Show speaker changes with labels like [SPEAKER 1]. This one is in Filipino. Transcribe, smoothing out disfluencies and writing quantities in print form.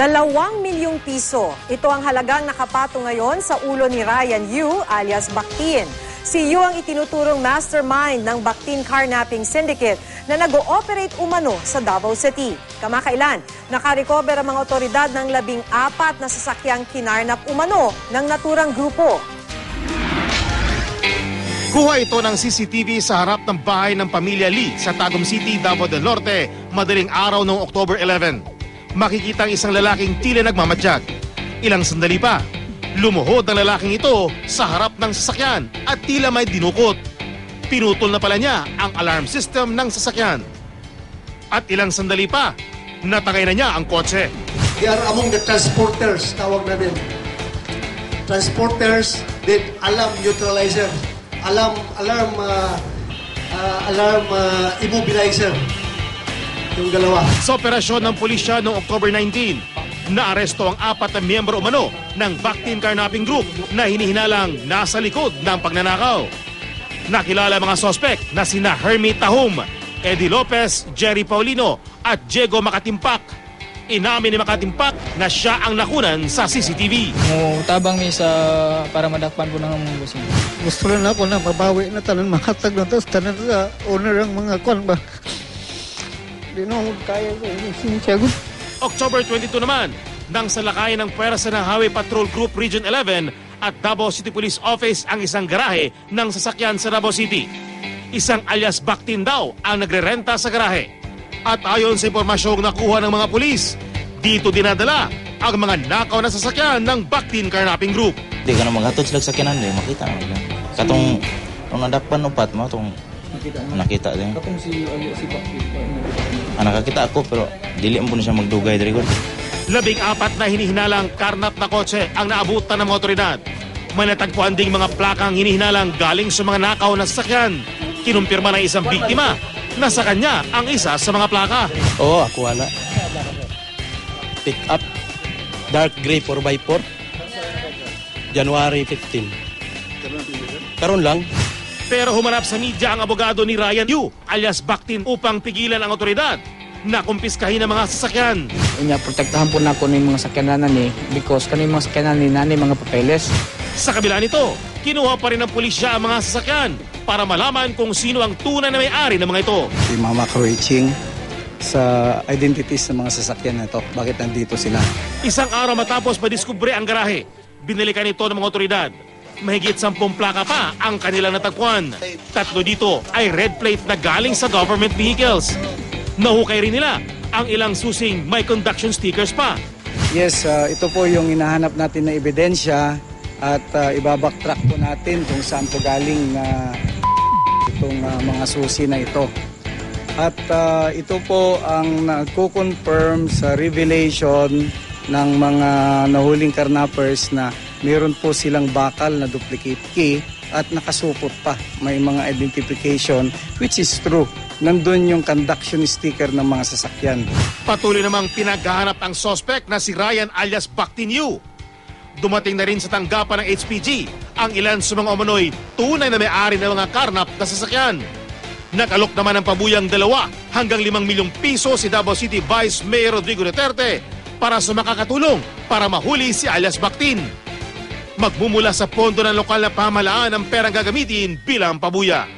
[SPEAKER 1] 2 milyong piso. Ito ang halagang nakapato ngayon sa ulo ni Ryan Yu alias Bactin. Si Yu ang itinuturong mastermind ng Bactin Carnapping Syndicate na nag-ooperate umano sa Davao City. Kamakailan, nakarecover ang mga otoridad ng 14 na sasakyang kinarnap umano ng naturang grupo.
[SPEAKER 2] Kuha ito ng CCTV sa harap ng bahay ng pamilya Lee sa Tagum City, Davao del Norte, madaling araw noong October 11. Makikita ang isang lalaking tila nagmamatiyag. Ilang sandali pa, lumuhod ang lalaking ito sa harap ng sasakyan at tila may dinukot. Pinutol na pala niya ang alarm system ng sasakyan. At ilang sandali pa, natangay na niya ang kotse.
[SPEAKER 3] They are among the transporters, tawag namin. Transporters with alarm neutralizer, alarm immobilizer. Yung dalawa.
[SPEAKER 2] Sa operasyon ng pulisya noong October 19, naaresto ang 4 na miyembro umano ng Bactin Carnapping Group na hinihinalang nasa likod ng pagnanakaw. Nakilala mga sospek na sina Hermie Tahum, Eddie Lopez, Jerry Paulino at Diego Makatimpak. Inamin ni Makatimpak na siya ang nakunan sa CCTV.
[SPEAKER 4] Tabang mi sa para madakpan po ng mga busing.
[SPEAKER 5] Gusto lang ako na mabawi na tanan makatag na tapos tanan sa owner ang mga kwan ba. Di na kaya ko sinisyagot.
[SPEAKER 2] October 22 naman, nang salakayan ng pwersa ng Highway Patrol Group Region 11 at Davao City Police Office ang isang garahe ng sasakyan sa Davao City. Isang alias Bactin daw ang nagrerenta sa garahe. At ayon sa impormasyong nakuha ng mga pulis, dito dinadala ang mga nakaw na sasakyan ng Bactin Carnapping Group.
[SPEAKER 6] Di ka na maghatod sila sa sakyanan, makita na lang. Katong nadakpan upat mo, itong nakita din.
[SPEAKER 4] Katong si Bactin.
[SPEAKER 6] Nakakita ako pero dili mo na siya magdugay diri ko.
[SPEAKER 2] 14 na hinihinalang karnap na kotse ang naabutan ng mga otoridad. May natagpuan ding mga plakang hinihinalang galing sa mga nakaw na sasakyan. Kinumpirma ng isang biktima na sa kanya ang isa sa mga plaka.
[SPEAKER 7] Oo, ako wala. Pick up, dark gray 4x4, January 15. Karon lang.
[SPEAKER 2] Pero humanap sa media ang abogado ni Ryan Yu alias Bactin upang pigilan ang otoridad na kumpiskahin ang mga sasakyan.
[SPEAKER 4] Inya protektahan po na ko ng mga sakyanan ni because kaning mga sakyanan ni nani mga papeles.
[SPEAKER 2] Sa kabila nito, kinuha pa rin ng pulisya ang mga sasakyan para malaman kung sino ang tunay na may-ari ng mga ito.
[SPEAKER 5] Si Mama Croaching sa identities ng mga sasakyan na ito. Bakit nandito sila?
[SPEAKER 2] Isang araw matapos madiskubre ang garahe, binalikan ito ng mga otoridad. Mahigit 10 plaka pa ang kanilang natagpuan. 3 dito ay red plate na galing sa government vehicles. Nahukay rin nila ang ilang susing may conduction stickers pa.
[SPEAKER 5] Yes, ito po yung hinahanap natin na ebidensya at ibabacktrack po natin kung saan po galing itong mga susi na ito. At ito po ang nagko-confirm sa revelation ng mga nahuling carnappers na meron po silang bakal na duplicate key at nakasupot pa. May mga identification which is true. Nandun yung conduction sticker ng mga sasakyan.
[SPEAKER 2] Patuloy namang pinaghahanap ang suspect na si Ryan alias Bactin Yu. Dumating na rin sa tanggapan ng HPG ang ilan sa mga umano'y tunay na may-ari ng mga karnap na sasakyan. Nakalok naman ng pabuyang 2 hanggang 5 milyong piso si Davao City Vice Mayor Rodrigo Duterte para sa makakatulong para mahuli si alias Bactin. Magmumula sa pondo ng lokal na pamahalaan ang perang gagamitin bilang pabuya.